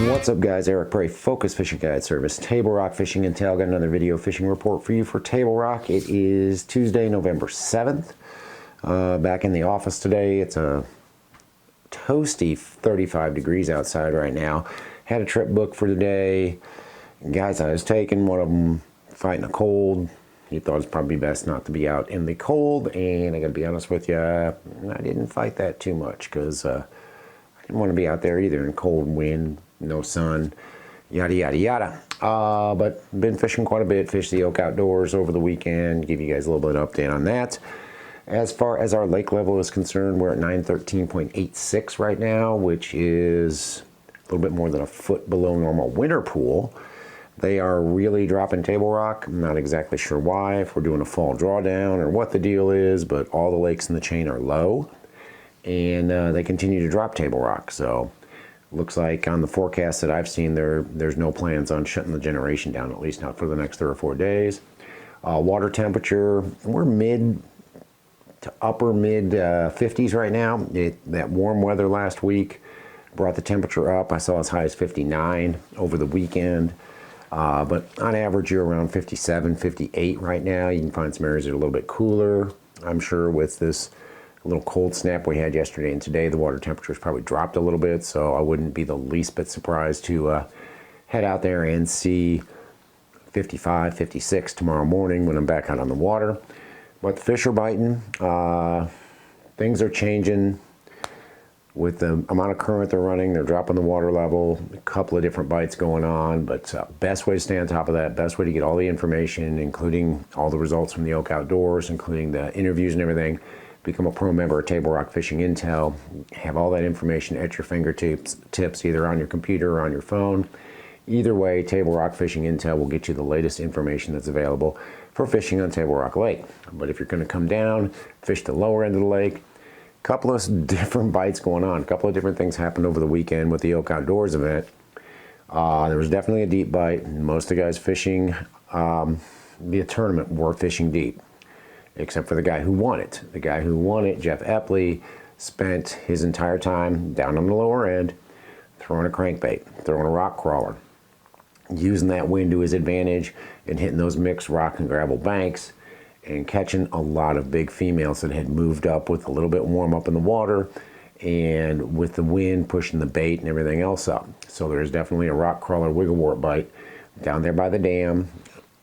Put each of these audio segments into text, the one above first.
What's up, guys? Eric Prey, Focus Fishing Guide Service, Table Rock Fishing Intel. Got another video fishing report for you for Table Rock. It is Tuesday, November 7th. Back in the office today. It's a toasty 35 degrees outside right now. Had a trip booked for today. Guys I was taking, one of them fighting a cold. He thought it's probably best not to be out in the cold, and I gotta be honest with you, I didn't fight that too much because I didn't want to be out there either in cold wind, no sun, yada yada yada. But been fishing quite a bit. Fished the Oak Outdoors over the weekend. Give you guys a little bit of update on that. As far as our lake level is concerned, we're at 913.86 right now, which is a little bit more than a foot below normal winter pool. They are really dropping Table Rock. I'm not exactly sure why, if we're doing a fall drawdown or what the deal is, but all the lakes in the chain are low, and they continue to drop Table Rock. So looks like on the forecast that I've seen, there's no plans on shutting the generation down, at least not for the next 3 or 4 days. Water temperature, we're mid to upper mid 50s right now. That warm weather last week brought the temperature up. I saw as high as 59 over the weekend. But on average, you're around 57, 58 right now. You can find some areas that are a little bit cooler. I'm sure with this little cold snap we had yesterday and today, the water temperature has probably dropped a little bit, so I wouldn't be the least bit surprised to head out there and see 55, 56 tomorrow morning when I'm back out on the water. But the fish are biting. Things are changing with the amount of current they're running. They're dropping the water level, a couple of different bites going on, but best way to stay on top of that, best way to get all the information, including all the results from the Oak Outdoors, including the interviews and everything, become a pro member of Table Rock Fishing Intel. Have all that information at your fingertips, either on your computer or on your phone. Either way, Table Rock Fishing Intel will get you the latest information that's available for fishing on Table Rock Lake. But if you're going to come down, fish the lower end of the lake, couple of different bites going on. A couple of different things happened over the weekend with the Oak Outdoors event. There was definitely a deep bite. Most of the guys fishing the tournament were fishing deep, except for the guy who won it. The guy who won it, Jeff Epley, spent his entire time down on the lower end throwing a crankbait, throwing a rock crawler, using that wind to his advantage and hitting those mixed rock and gravel banks, and catching a lot of big females that had moved up with a little bit warm up in the water and with the wind pushing the bait and everything else up. So there's definitely a rock crawler wigglewort bite down there by the dam.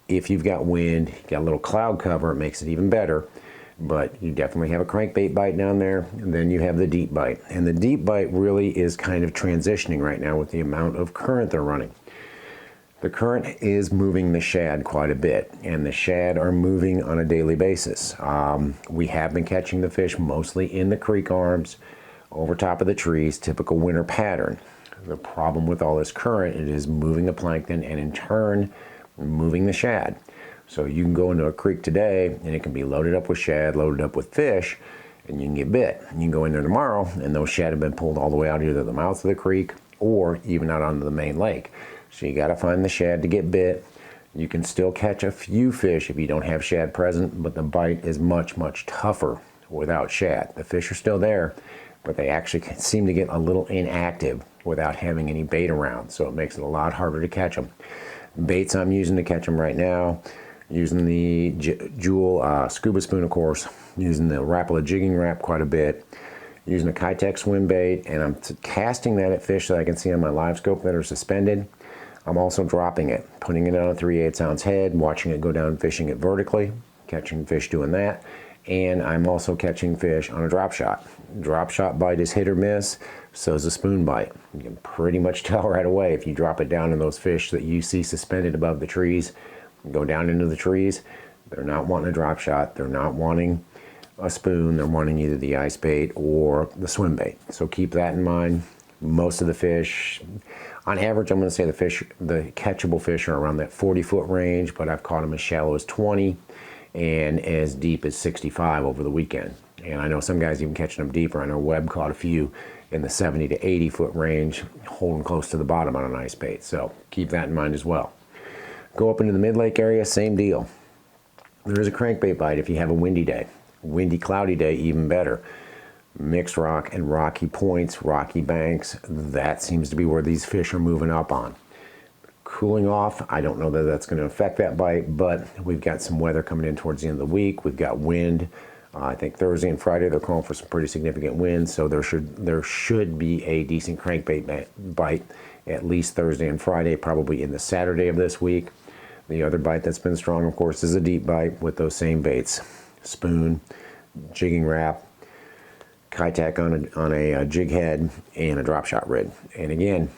If you've got wind, you got a little cloud cover, it makes it even better. But you definitely have a crankbait bite down there, and then you have the deep bite. And the deep bite really is kind of transitioning right now with the amount of current they're running. The current is moving the shad quite a bit, and the shad are moving on a daily basis. We have been catching the fish mostly in the creek arms, over top of the trees, typical winter pattern. The problem with all this current, it is moving the plankton and in turn moving the shad. So you can go into a creek today and it can be loaded up with shad, loaded up with fish, and you can get bit. You can go in there tomorrow and those shad have been pulled all the way out either the mouth of the creek or even out onto the main lake. So you got to find the shad to get bit. You can still catch a few fish if you don't have shad present, but the bite is much, much tougher without shad. The fish are still there, but they actually seem to get a little inactive without having any bait around, so it makes it a lot harder to catch them. Baits I'm using to catch them right now, using the Jewel scuba spoon, of course, using the Rapala jigging Rap quite a bit, using a Kitech swim bait, and I'm casting that at fish that I can see on my live scope that are suspended. I'm also dropping it, putting it on a 3/8 ounce head, watching it go down, fishing it vertically, catching fish doing that. And I'm also catching fish on a drop shot. Drop shot bite is hit or miss, so is a spoon bite. You can pretty much tell right away if you drop it down in those fish that you see suspended above the trees, go down into the trees, they're not wanting a drop shot, they're not wanting a spoon, they're wanting either the ice bait or the swim bait. So keep that in mind. Most of the fish, on average, I'm going to say the catchable fish are around that 40-foot range, but I've caught them as shallow as 20 and as deep as 65 over the weekend. And I know some guys even catching them deeper. I know Webb caught a few in the 70 to 80-foot range, holding close to the bottom on an ice bait. So keep that in mind as well. Go up into the mid-lake area, same deal. There is a crankbait bite if you have a windy day. Windy, cloudy day, even better. mixed rock and rocky points, rocky banks. That seems to be where these fish are moving up on. Cooling off, I don't know that that's going to affect that bite, but we've got some weather coming in towards the end of the week. We've got wind. I think Thursday and Friday they're calling for some pretty significant winds, so there should be a decent crankbait bite at least Thursday and Friday, probably in the Saturday of this week. The other bite that's been strong, of course, is a deep bite with those same baits: spoon, jigging wrap, Kitech on a jig head, and a drop shot rig. And again,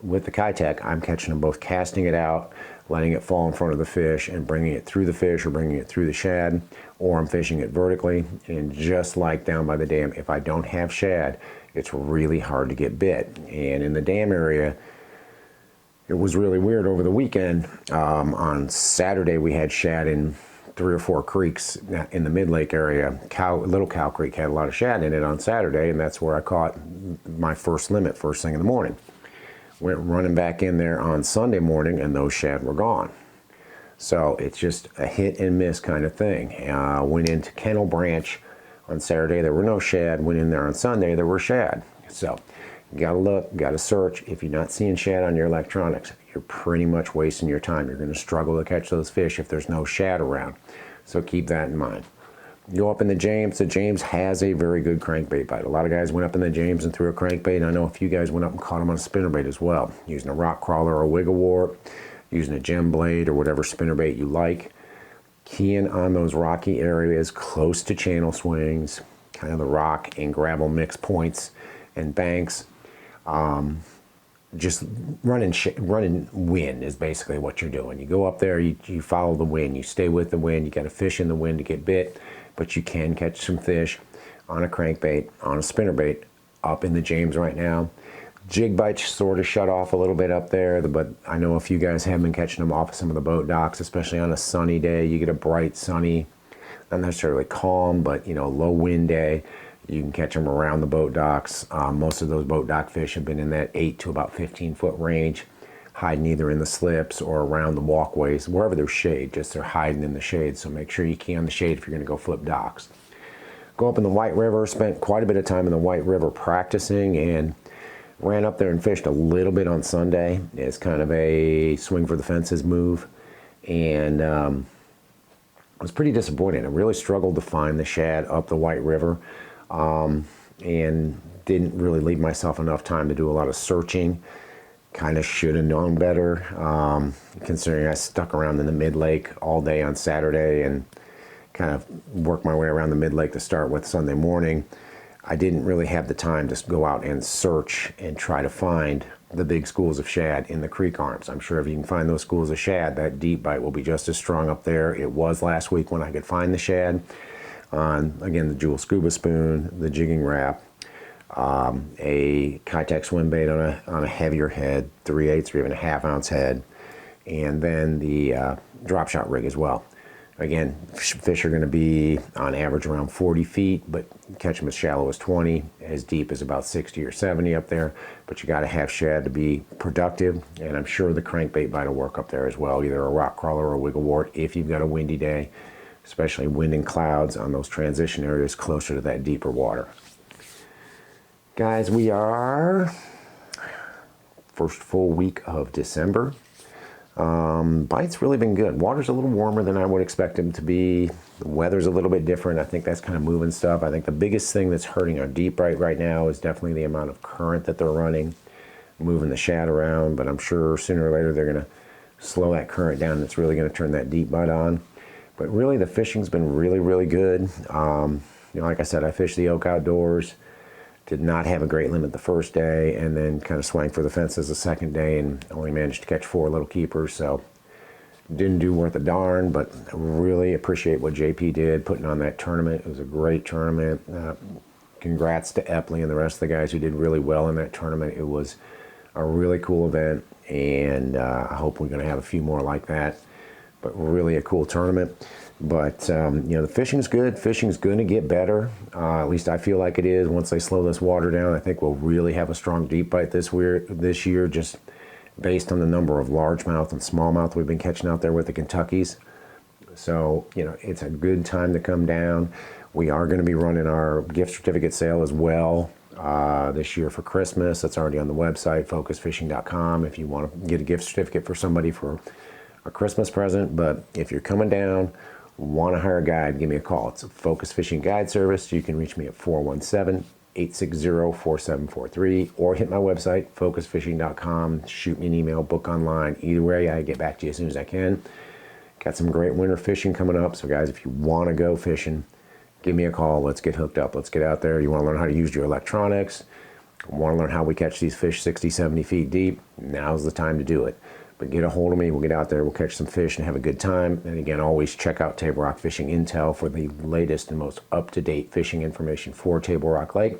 with the Kitech, I'm catching them both casting it out, letting it fall in front of the fish and bringing it through the fish or bringing it through the shad, or I'm fishing it vertically. And just like down by the dam, if I don't have shad, it's really hard to get bit. And in the dam area, it was really weird over the weekend. On Saturday, we had shad in 3 or 4 creeks in the mid-lake area. Little Cow Creek had a lot of shad in it on Saturday, and that's where I caught my first limit first thing in the morning. Went running back in there on Sunday morning, and those shad were gone. So it's just a hit and miss kind of thing. Went into Kennel Branch on Saturday, there were no shad. Went in there on Sunday, there were shad. So you gotta look, gotta search. If you're not seeing shad on your electronics, you're pretty much wasting your time. You're gonna struggle to catch those fish if there's no shad around. So keep that in mind. Go up in the James. The James has a very good crankbait bite. A lot of guys went up in the James and threw a crankbait. I know a few guys went up and caught them on a spinnerbait as well, using a rock crawler or a wiggle wart, using a gem blade or whatever spinnerbait you like. Keying on those rocky areas close to channel swings, kind of the rock and gravel mix points and banks. Just running wind is basically what you're doing. You go up there, you follow the wind, you stay with the wind. You got to fish in the wind to get bit, but you can catch some fish on a crankbait, on a spinnerbait up in the James right now. Jig bites sort of shut off a little bit up there, but I know a few guys have been catching them off of some of the boat docks, especially on a sunny day. You get a bright, sunny, not necessarily calm, but low wind day. You can catch them around the boat docks. Most of those boat dock fish have been in that 8 to about 15 foot range, hiding either in the slips or around the walkways, wherever there's shade. Just they're hiding in the shade, so make sure you key on the shade if you're going to go flip docks. Go up in the White River. Spent quite a bit of time in the White River practicing, and ran up there and fished a little bit on Sunday. It's kind of a swing for the fences move, and I was pretty disappointed. I really struggled to find the shad up the White River. And didn't really leave myself enough time to do a lot of searching. Kind of should have known better, considering I stuck around in the mid-lake all day on Saturday and kind of worked my way around the mid-lake to start with Sunday morning. I didn't really have the time to go out and search and try to find the big schools of shad in the creek arms. I'm sure if you can find those schools of shad, that deep bite will be just as strong up there. It was last week when I could find the shad on, again, the Jewel Scuba Spoon, the jigging wrap, a Kitech swim bait on a heavier head, 3/8 or even a ½ ounce head, and then the drop shot rig as well. Again, fish are going to be on average around 40 feet, but catch them as shallow as 20, as deep as about 60 or 70 up there. But you got to have shad to be productive, and I'm sure the crankbait bite will work up there as well, either a rock crawler or a wiggle wart if you've got a windy day, especially wind and clouds on those transition areas closer to that deeper water. Guys, we are first full week of December. Bite's really been good. Water's a little warmer than I would expect it to be. The weather's a little bit different. I think that's kind of moving stuff. I think the biggest thing that's hurting our deep bite right now is definitely the amount of current that they're running, moving the shad around, but I'm sure sooner or later they're going to slow that current down, and it's really going to turn that deep bite on. But really, the fishing's been really, really good. Like I said, I fished the Oak Outdoors. Did not have a great limit the first day, and then kind of swang for the fences the second day, and only managed to catch 4 little keepers. So didn't do worth a darn, but I really appreciate what JP did putting on that tournament. It was a great tournament. Congrats to Epley and the rest of the guys who did really well in that tournament. It was a really cool event, and I hope we're going to have a few more like that. But really a cool tournament. But the fishing's good. Fishing's going to get better. At least I feel like it is. Once they slow this water down, I think we'll really have a strong deep bite this year, just based on the number of largemouth and smallmouth we've been catching out there with the Kentuckys. So it's a good time to come down. We are going to be running our gift certificate sale as well this year for Christmas. That's already on the website, focusfishing.com, if you want to get a gift certificate for somebody for a Christmas present. But if you're coming down, want to hire a guide, give me a call. It's a Focus Fishing Guide Service. You can reach me at 417-860-4743 or hit my website, focusfishing.com. Shoot me an email, book online. Either way, I get back to you as soon as I can. Got some great winter fishing coming up. So guys, if you want to go fishing, give me a call. Let's get hooked up. Let's get out there. You want to learn how to use your electronics, want to learn how we catch these fish 60, 70 feet deep, now's the time to do it. But get a hold of me. We'll get out there. We'll catch some fish and have a good time. And again, always check out Table Rock Fishing Intel for the latest and most up-to-date fishing information for Table Rock Lake.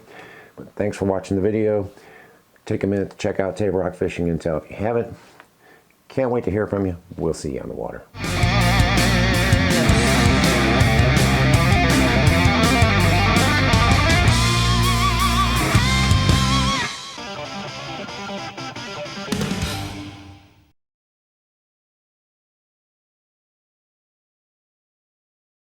But thanks for watching the video. Take a minute to check out Table Rock Fishing Intel if you haven't. Can't wait to hear from you. We'll see you on the water.